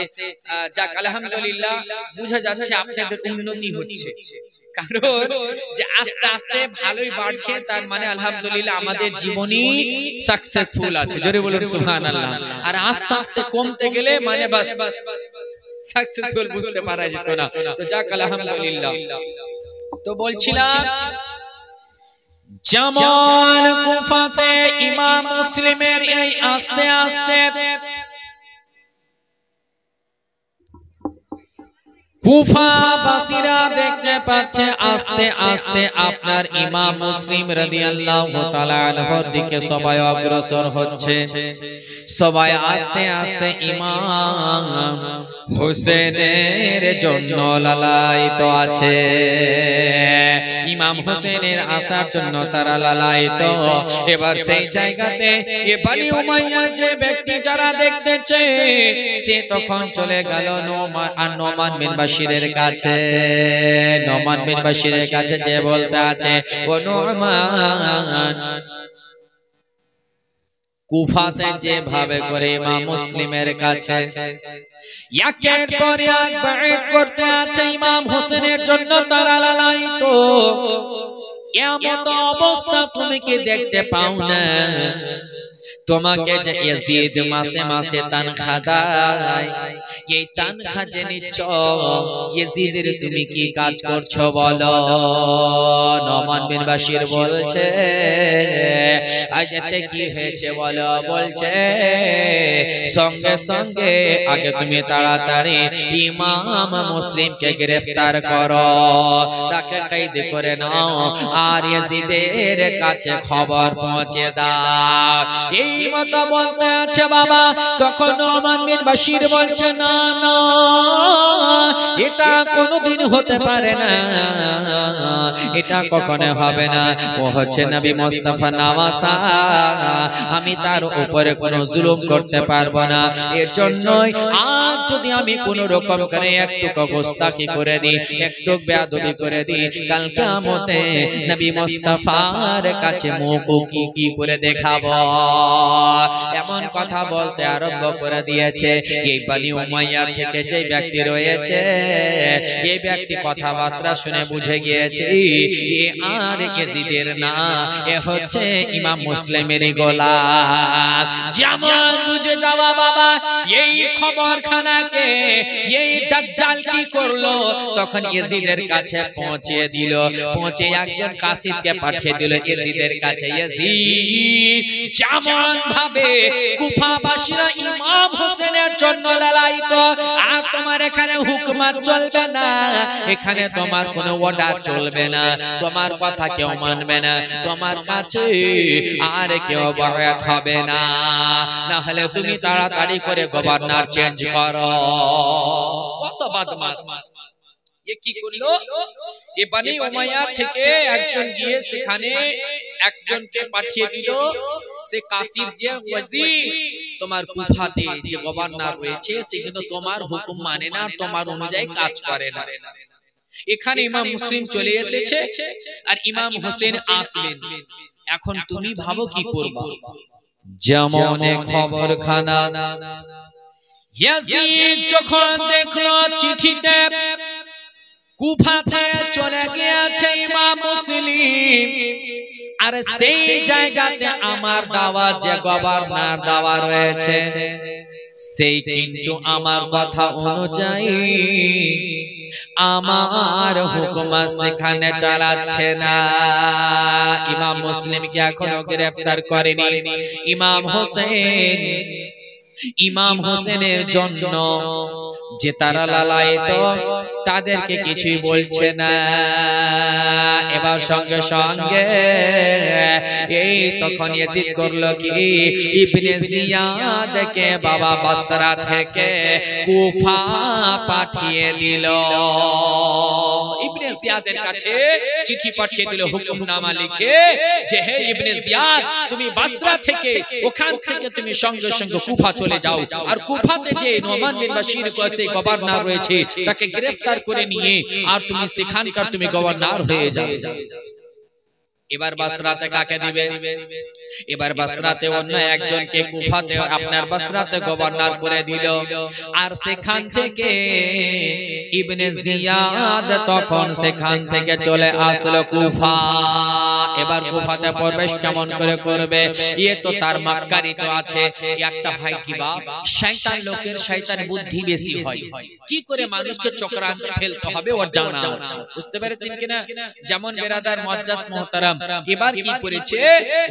যাক আলহামদুলিল্লাহ বোঝা যাচ্ছে আপনাদের উন্নতি হচ্ছে। কারণ যে আস্তে আস্তে ভালোই বাড়ছে তার মানে আলহামদুলিল্লাহ আমাদের জীবনী সাকসেসফুল আছে। জোরে বলুন সুবহানাল্লাহ। আর আস্তে আস্তে কমতে গেলে মানে বাস সাকসেসফুল বুঝতে পারা যেত না। তো যাক আলহামদুলিল্লাহ। তো বলছিলাম যেমন কুফাতে ইমাম মুসলিমের এই আস্তে আস্তে কুফাবাসীরা দেখতে পাচ্ছে আস্তে আস্তে আপনার ইমাম মুসলিম রাদিয়াল্লাহু তাআলা আনহুর দিকে সবাই অগ্রসর হচ্ছে। সবাই আস্তে আস্তে ইমাম হোসেনের জন্য লালায়িত আছে। ইমাম হোসেনের আসার জন্য তারা লালায়িত। এবার সেই জায়গাতে এ বনি উমাইয়া যে ব্যক্তি যারা দেখতেছে সে তখন চলে গেল নোমান বিন বাশিরের কাছে। নোমান বিন বাশিরের কাছে যে বলতে আছে, ও নোমান, কুফাতে যেভাবে করে ইমাম মুসলিমের কাছে একের পর এক বাইত করতে আছে ইমাম হোসেনের জন্য তারা লালায়িত। এমন অবস্থা তুমি কি দেখতে পাও না? তোমাকে যে ইয়াজিদ মাসে মাসে তানখা দেয়, এই তানখা যে নিচ্ছ ইয়াজিদের তুমি কি কাজ করছো বলো? নোমান বিন বাশির বলছে আজকে কি হয়েছে বলো? বলছে সঙ্গে সঙ্গে আগে তুমি তাড়াতাড়ি ইমাম মুসলিমকে গ্রেফতার করো, তাকে কয়েদ করে নাও আর ইয়াজিদের কাছে খবর পৌঁছে দাও। এই মতো বলতে আছে বাবা। তখন নোমান বিন বাশির বলছে না না, এটা কোনোদিন হতে পারে না, এটা কখনো হবে না। ও হচ্ছে নবী মুস্তাফা নামাজ ভালোবাসা, আমি তার উপরে কোনো জুলুম করতে পারবো না। এর জন্যই আজ যদি আমি কোনো রকম করে একটু গোস্তাকি করে দিই, একটু বেয়াদবি করে দিই, কাল কিয়ামতে নবী মুস্তাফার কাছে মুখ কি করে দেখাবো। এমন কথা বলতে আরম্ভ করে দিয়েছে। এই বনি উমাইয়ার থেকে যে ব্যক্তি রয়েছে, এই ব্যক্তি কথাবার্তা শুনে বুঝে গিয়েছে এ আর ইয়াজিদের না, এ হচ্ছে ইমাম মুসলিমেরই গোলাম। যেমন বুঝে যাওয়া বাবা এই খবরখানাকে এই দাজ্জাল কি করলো, তখন ইয়াজিদের কাছে পৌঁছে দিল, পৌঁছে একজন কাসিদকে পাঠিয়ে দিল ইয়াজিদের কাছে। ইয়াজিদ যেমন ভাবে কুফাবাসীরা ইমাম হোসেনের জন্য লালায়িত, আর তোমার এখানে হুকুমত চলবে না, এখানে তোমার কোনো অর্ডার চলবে না, তোমার কথা কেউ মানবে না, তোমার কাছে আর কেউ বায়াত হবে না, না হলে তুমি তাড়াতাড়ি করে গভর্নর চেঞ্জ করো। কত বদমাশ! এ কি করলো? এ বনি উমাইয়া থেকে একজন গিয়ে সেখানে একজনকে পাঠিয়ে দিল, সে কাসিদ যে ওয়াজির, তোমার কুফাতে যে গভর্নর রয়েছে সে কিন্তু তোমার হুকুম মানে না, তোমার অনুযায়ী কাজ করে না। এখানে ইমাম মুসলিম চলে এসেছে আর ইমাম হোসেন আসলেন। এখন তুমি ভাবো কি করবা? যেমন খবরখানা ইয়াজিদ যখন দেখলো চিঠিতে কুফাতে চলে গিয়েছে ইমাম মুসলিম, আর সেই জায়গাতে আমার দাওয়া যে গভর্নর দাওয়া রয়েছে সেই কিন্তু আমার কথা অনুযায়ী আমার হুকুম সেখানে চালাচ্ছে না। ইমাম মুসলিমকে এখনো গ্রেফতার করেনি। ইমাম হোসেনের জন্য যে তারা লালায়িত তাদেরকে কিছুই বলছে না। এবার সঙ্গে সঙ্গে এই তখন ইয়াজিদ করলো কি, ইবনে জিয়াদকে বাবা বসরা থেকে কুফা পাঠিয়ে দিল। ইবনে জিয়াদের কাছে চিঠি পাঠিয়ে দিল, হুকুমনামা লিখে যে হে ইবনে জিয়াদ, তুমি বসরা থেকে ওখান থেকে তুমি সঙ্গে সঙ্গে কুফা চলে যাও, আর কুফাতে যে নোমান বিন বাশির কাছে গভর্নর রয়েছে তাকে গ্রেফতার করে নিয়ে আর তুমি সেখানকার তুমি গভর্নর হয়ে যাবে। এবার বসরাতে কাকে দিবে? এবার বসরাতে অন্য একজনকে কুফাতে আপনার বসরাতে গভর্নর করে দিল, আর সেখান থেকে ইবনে জিয়াদ তখন সেখান থেকে চলে আসলো কুফা। এবার কুফাতে প্রবেশ কেমন করে করবে? এ তো তার মাক্কারি তো আছে। একটা ভাই কি বা শয়তান লোকের শয়তান বুদ্ধি বেশি হয়, কি করে মানুষকে চক্রান্তে ফেলতে হবে ওর জানা আছে। বুঝতে পেরেছেন কিনা? যেমন বেরাদার মুআজ্জাজ মুহতারাম, এবার কি করেছে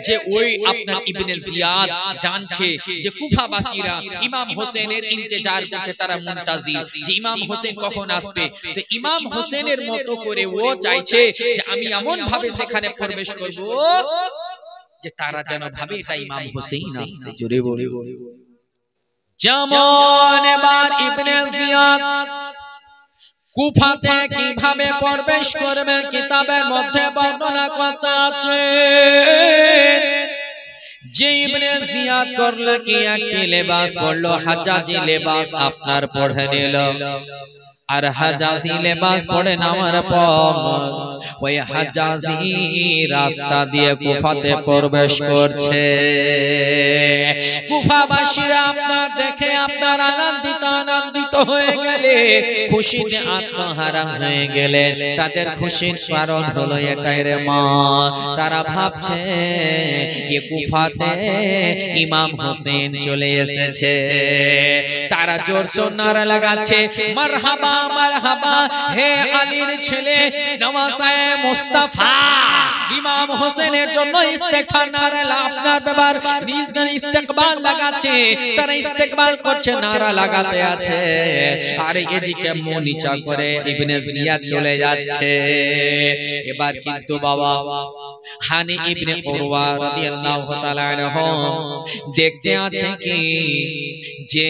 যে ওই আপনার ইবনে জিয়াদ জানছে যে কুফাবাসীরা ইমাম হোসেনের ইন্তেজার করছে, তারা মুনতাজির যে ইমাম হোসেন কখন আসবে। তো ইমাম হোসেনের মতো করে ও চাইছে যে আমি এমন ভাবে সেখানে প্রবেশ করব যে তারা যেন ভাবে এটা ইমাম হোসেন আসছে। জোরে বলে যেমন এবার ইবনে জিয়াদ কুফাতে কিভাবে প্রবেশ করবে কিতাবের মধ্যে বর্ণনা করা আছে যে ইবনে জিয়াদ করলো কি একটি লেবাস পরলো, হাজাজি লেবাস আপনার পরে নিল, আর হাজাজি লেবাস পরে নেওয়ার পর ওই হাজাজি রাস্তা দিয়ে কুফাতে প্রবেশ করছে। কুফাবাসীরা আপনার দেখে আপনার আনন্দিত হয়ে গেলে, খুশিতে আত্মহারা হয়ে গেলে। তাদের খুশির কারণ হলো এটাই রে মা, তারা ভাবছে এ কুফাতে ইমাম হোসেন চলে এসেছে। তারা জোর সোর নারা লাগাচ্ছে, মারহাবা মারহাবা, হে আলীর ছেলে নওয়াসায়ে মুস্তাফা। ইমাম হোসেনের জন্য ইস্তেগফার নারা আপনার ব্যাপার ইস্তেকবাল লাগাচ্ছে, তারা ইস্তেকবাল করছে, নারা লাগাতে আছে। আর এদিকে মুখ নিচা করে ইবনে জিয়াদ চলে যাচ্ছে। এবার কিন্তু বাবা হানি ইবনে উরওয়া রাদিয়াল্লাহু তাআলা আনহু দেখতে আছে কি যে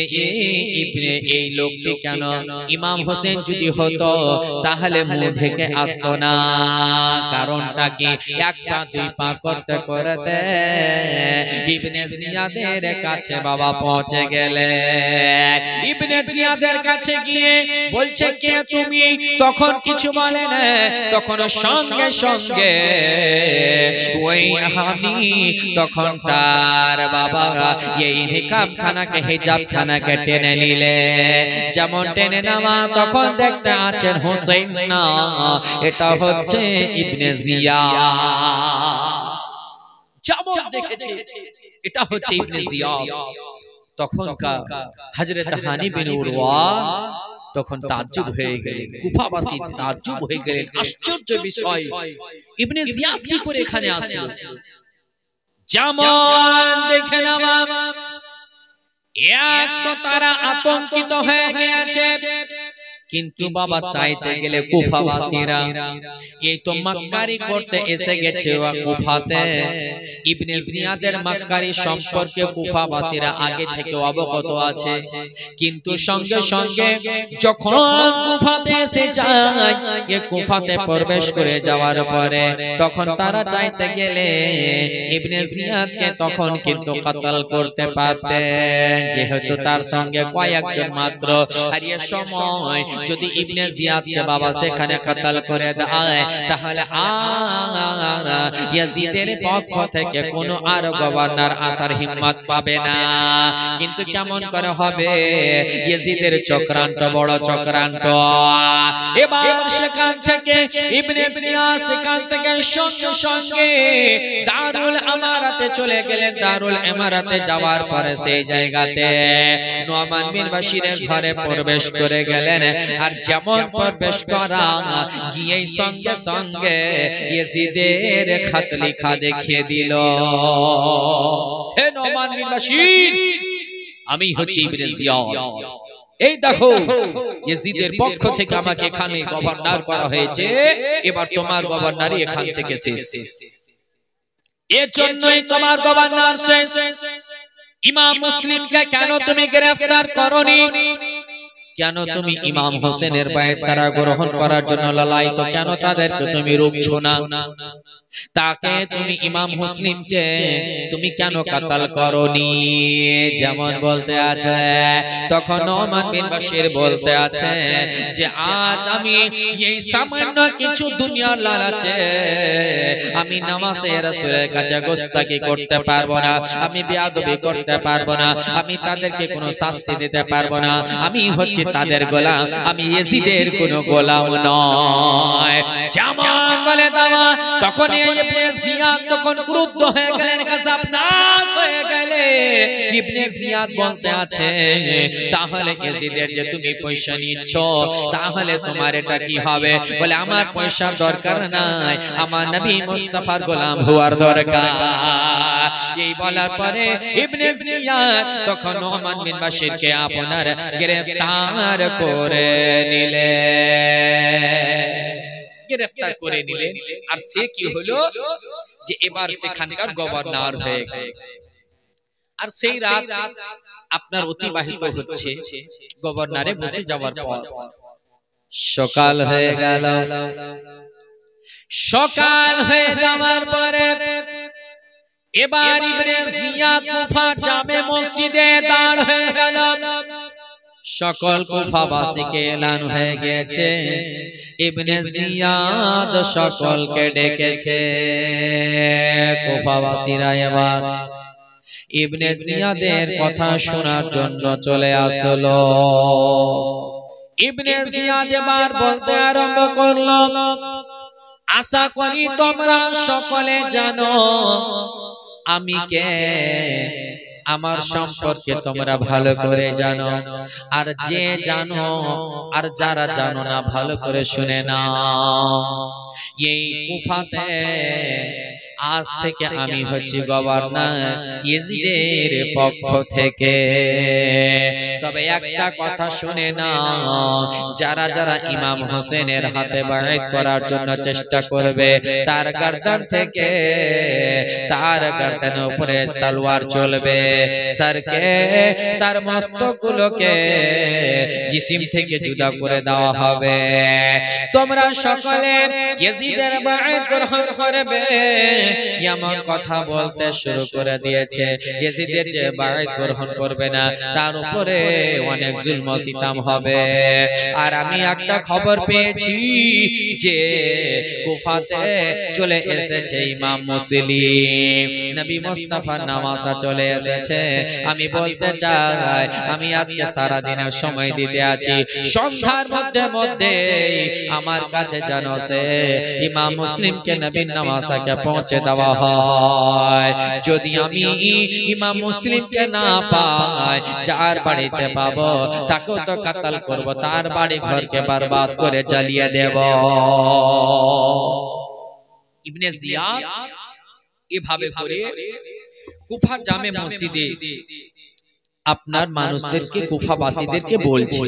এই লোকটি কেন ইমাম হোসেন যদি হতো তাহলে মুখ ঢেকে আসতো না। কারণটা কি? একটা দুই পা করতে করতে ইবনে জিয়াদের কাছে বাবা পৌঁছে গেলে। ইবনে জিয়াদের কাছে গিয়ে বলছে কে তুমি? তখন কিছু বলে না, তখন সঙ্গে সঙ্গে ওই হানি তখন তার বাবা এই নিকাব খানাকে হিজাব খানাকে টেনে নিলে। যেমন টেনে নামা তখন দেখতে আছেন হোসেন না, এটা হচ্ছে ইবনে জিয়া। যেমন দেখেছে এটা হচ্ছে ইবনে জিয়া। তখনকার হযরত হানি বিন উরওয়া তখন তাজ্জুব হয়ে গেলেন, কুফাবাসী তাজ্জুব হয়ে গেলেন। আশ্চর্য বিষয়, ইবনে জিয়াদ কি করে এখানে আসলো? যেমন দেখে নামা এক তো তারা আতঙ্কিত হয়ে গিয়েছে, কিন্তু বাবা চাইতে গেলে কুফাবাসীরা এই তো মাক্কারি করতে এসে গেছে কুফাতে। ইবনে জিয়াদের মাক্কারি সম্পর্কে কুফাবাসীরা আগে থেকে অবগত আছে, কিন্তু সঙ্গে সঙ্গে যখন কুফাতে এসে যায়, এই কুফাতে প্রবেশ করে যাওয়ার পরে তখন তারা চাইতে গেলে ইবনে জিয়াদকে তখন কিন্তু কতল করতে পারতেন, যেহেতু তার সঙ্গে কয়েকজন মাত্র। আর এই সময় যদি ইবনে জিয়াদকে বাবা সেখানে কতল করে দেয় তাহলে আর ইয়াজিদের পক্ষ থেকে কোনো আর গভর্নর আসার হিম্মত পাবে না। কিন্তু কেমন করে হবে? ইয়াজিদের চক্রান্ত বড় চক্রান্ত। এবার সেখান থেকে ইবনে জিয়াদ সেখান থেকে সঙ্গে সঙ্গে দারুল আমারাতে চলে গেলেন। দারুল আমারাতে যাওয়ার পরে সেই জায়গাতে নুমান বিন বাশিরের ঘরে প্রবেশ করে গেলেন। আর যেমন প্রবেশ করা গিয়ে সঙ্গে সঙ্গে ইয়াজিদের খত লেখা দেখিয়ে দিল, হে নুমান বিন বাশির, আমি হচ্ছি ইবনে জিয়াদ। এই দেখো ইয়াজিদের পক্ষ থেকে আমাকে এখানে গভর্নর করা হয়েছে, এবার তোমার গভর্নরই এখান থেকে শেষ। এর জন্যই তোমার গভর্নর শেষ। ইমাম মুসলিমকে কেন তুমি গ্রেফতার করনি? কেন তুমি ইমাম হোসেনের বায়াত তারা গ্রহণ করার জন্য লালায়িত, কেন তাদেরকে তুমি রুখছো না? তাকে তুমি ইমাম মুসলিমকে তুমি কেন কতল করনি? যেমন বলতে আছে, তখন নুমান বিন বাশির বলতে আছে যে আজ আমি এই সামান্য কিছু দুনিয়ার লালচে আমি নামাজে রাসূলের কাছে গোস্তাকি করতে পারবো না, আমি বেয়াদবি করতে পারবো না, আমি তাদেরকে কোনো শাস্তি দিতে পারবো না। আমি হচ্ছে তাদের গোলাম, আমি ইয়াজিদের কোনো গোলাম নয়। যেমন বলে দাওয়া তখন ইবনে জিয়াদ তখন ক্রুদ্ধ হয়ে গেলেন, গজবনাক হয়ে গেলেন। ইবনে জিয়াদ বলতে আছে, তাহলে ইয়াজিদের যে তুমি পয়সা নিচ্ছ তাহলে তোমার এটা কি হবে? বলে আমার পয়সার দরকার নাই, আমার নবী মুস্তাফার গোলাম হওয়ার দরকার। এই বলার পরে ইবনে জিয়াদ তখন নুমান বিন বাশিরকে আপনার গ্রেফতার করে নিলেন, গ্রেফতার করে নিলেন। আর সে কি হলো যে এবার সেখানকার গভর্নর হয়ে গেল। আর সেই রাত আপনার অতিবাহিত হচ্ছে গভর্নরে বসে যাওয়ার পর সকাল হয়ে গেল। সকাল হয়ে যাওয়ার পরে এবার ইবনে জিয়াদ কুফা জামে মসজিদে দাঁড় হয়ে গেল। সকল কুফাবাসীকে এলান হয়ে গেছে, ইবনে জিয়াদ সকলকে ডেকেছে। কুফাবাসীরা এবার ইবনে জিয়াদের কথা শোনার জন্য চলে আসলো। ইবনে জিয়াদ এবার বলতে আরম্ভ করলো, আশা করি তোমরা সকলে জানো আমি কে, আমার সম্পর্কে তোমরা ভালো করে জানো। আর যে জানো আর যারা জানো না ভালো করে শুনে নাও। এই কুফাতে আজ থেকে আমি হচ্ছি গভর্নর ইয়েজিদের পক্ষ থেকে। তবে একটা কথা শুনে না, যারা যারা ইমাম হোসেনের হাতে বায়াত করার জন্য চেষ্টা করবে, তার গর্দন থেকে তার গর্দনের উপরে তলোয়ার চলবে, সরকে তার মস্তকগুলোকে জিসিম থেকে জুদা করে দেওয়া হবে। তোমরা সকলে ইয়েজিদের বায়াত গ্রহণ করবে, এমন কথা বলতে শুরু করে দিয়েছে। ইয়েজিদের যে বায়াত গ্রহণ করবে না তার উপরে অনেক জুলম সিতাম হবে। আর আমি একটা খবর পেয়েছি যে কুফাতে চলে এসেছে ইমাম মুসলিম, নবী মুস্তাফার নামাজে চলে এসেছে। আমি বলতে চাই, আমি আজকে সারা দিনের সময় দিতে আছি, সন্ধ্যার মধ্যে আমার কাছে যেন সে ইমাম মুসলিমকে নবীর নামাজে পৌঁছে দেওয়া হয়। যদি আমি ইমাম মুসলিমকে না পাই, যার বাড়িতে পাবো তাকেও তো কাতাল করব, তার বাড়ি ঘরকে বরবাদ করে জ্বালিয়ে দেব। ইবনে জিয়াদ এভাবে করে কুফার জামে মসজিদে আপনার মানুষদেরকে, কুফাবাসীদেরকে বলছে।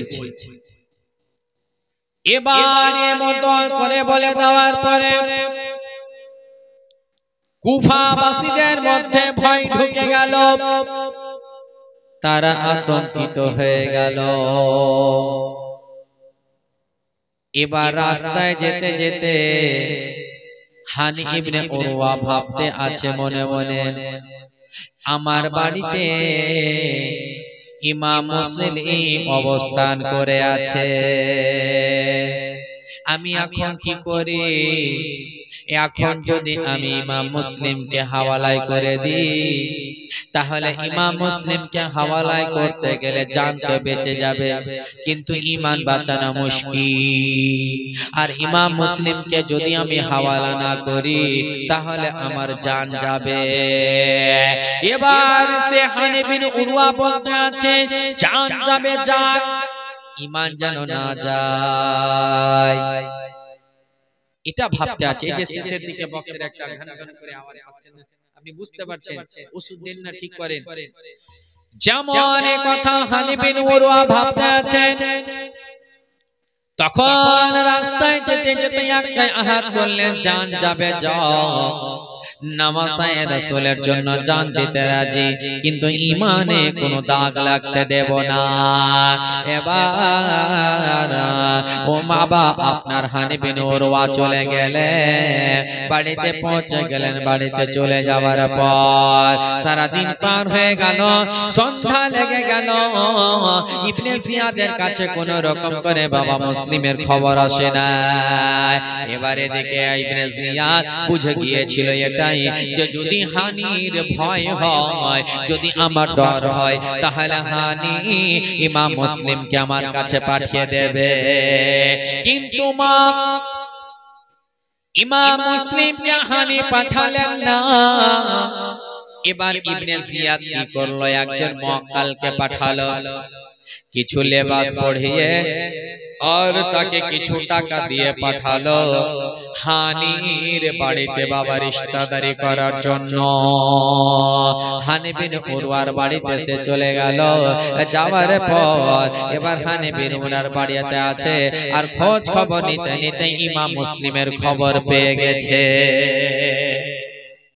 এবারে মতো করে বলে দেওয়ার পরে কুফাবাসীদের মধ্যে ভয় ঢুকে গেল, তারা আতঙ্কিত হয়ে গেল। এবার রাস্তায় যেতে যেতে হানি ইবনে উরওয়া ভাবতে আছে মনে মনে, আমার বাড়িতে ইমাম মুসলিম অবস্থান করে আছে, আমি এখন কি করি? এখন যদি আমি ইমাম মুসলিমকে হাওয়ালায় করে দিই, তাহলে ইমাম মুসলিমকে হাওয়ালায় করতে গেলে জান তো বেঁচে যাবে, কিন্তু ঈমান বাঁচানো মুশকিল। আর ইমাম মুসলিমকে যদি আমি হাওয়ালা না করি তাহলে আমার জান যাবে। এবার সে হানি বিন উরওয়া বলতে আছে, জান যাবে, জান, ঈমান যেন না যায়, এটা ভাবতে আছে। এই যে শেষের দিকে বক্সের একটা ঘন ঘন করে আওয়াজ পাচ্ছেন না, আপনি বুঝতে পারছেন ওষুধ দেন না ঠিক করেন। যেমন এই কথা হানি বিন উরওয়া ভাবতে আছেন, তখন রাস্তায় যেতে যেতে একটা আহাত করলেন, জান যাবে, যাও। নামাসায়ে রাসূলের জন্য জান দিতে রাজি, কিন্তু ঈমানে কোনো দাগ লাগতে দেব না। এবার ও বাবা আপনার হানি বিন উরওয়া চলে গেলেন, বাড়িতে পৌঁছে গেলেন। বাড়িতে চলে যাওয়ার পর সারা দিন পার হয়ে গেল, সন্ধ্যা লেগে গেল। ইবনে জিয়াদের কাছে কোনো রকম করে বাবা মুসলিমের খবর আসে না। এবারে দেখে ইবনে জিয়াদ বুঝে গিয়েছিল এটাই, যে যদি হানির ভয় হয়, যদি আমার ডর হয়, তাহলে হানি ইমাম মুসলিমকে আমার কাছে পাঠিয়ে দেবে। কিন্তু মা ইমাম মুসলিমকে হানি পাঠালেন না। এবার ইবনে জিয়াদ কি করলো, একজন মুআক্কালকে পাঠালো, কিছু লেবাস পরিয়ে আর তাকে কিছু টাকা দিয়ে পাঠালো হানির বাড়িতে বাবা রিশতাদারি করার জন্য। হানি বিন উরওয়ার বাড়িতে সে চলে গেল। যাওয়ার পর এবার হানি বিন উরওয়ার বাড়িতে আছে, আর খোঁজ খবর নিতে নিতে ইমাম মুসলিমের খবর পেয়ে গেছে।